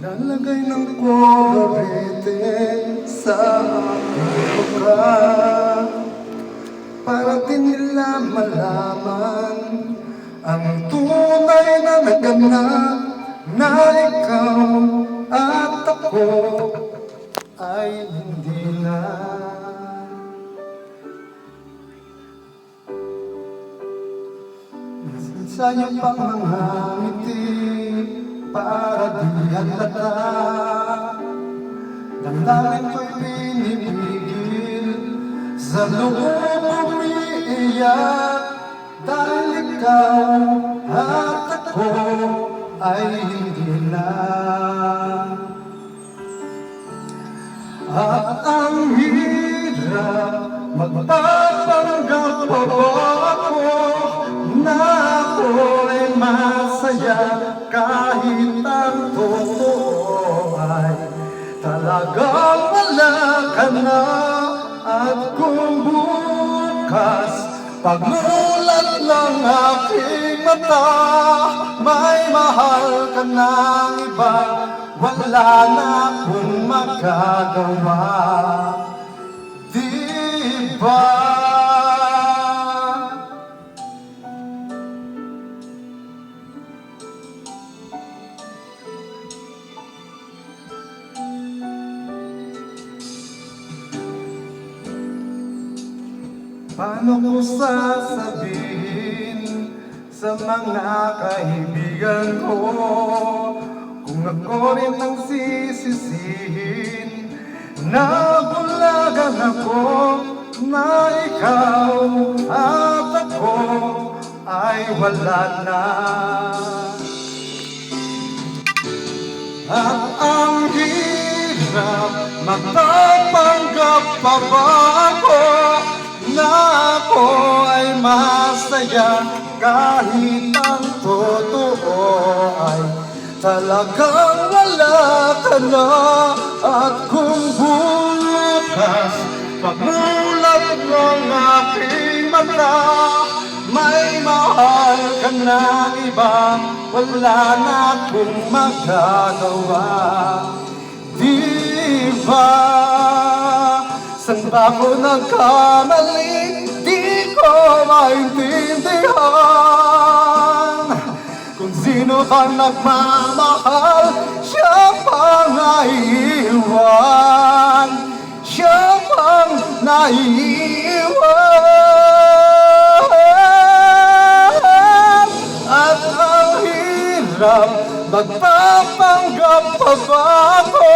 Lalagay ng kolorete sa aking mukha para din nila malaman ang tunay na naganap na ikaw at ako ay hindi na. Sa iyong mga ngiti para di halata, damdamin ko'y pinipigil, sa loob umiiyak, dahil ikaw at ako ay hindi na. At ang hirap magpapanggap pa ba ako na ako ay masaya kahit ang totoo ay talagang wala ka na. At kung bukas pagmulat ng aking mata may mahal ka ng iba, wala na akong magagawa, di ba? Paano ko sasabihin sa mga kaibigan ko kung ako rin ang sisisihin na bulagan ako, na ikaw at ako ay wala na. At ang hirap magpapanggap pa ba ako na ako ay masaya kahit ang totoo ay talagang wala ka na. At kung bukas pagmulat ng aking mata may mahal ka ng iba, wala na akong magagawa, di ba? Saan ba ko nagkamali? Di ko maintindihan. Kung sino ka nagmamahal, siya pang naiiwan, siya pang naiiwan. At ang hirap magpapanggap pa ba ako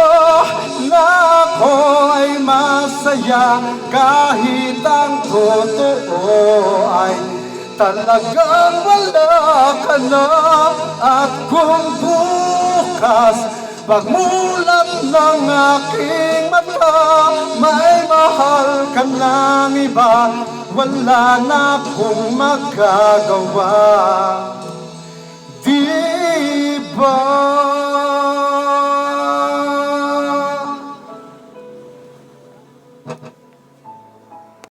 na ako ay masaya kahit ang totoo ay talagang wala ka na. At kung bukas pagmulat ng aking mata may mahal ka ng iba, wala na akong magagawa, di ba?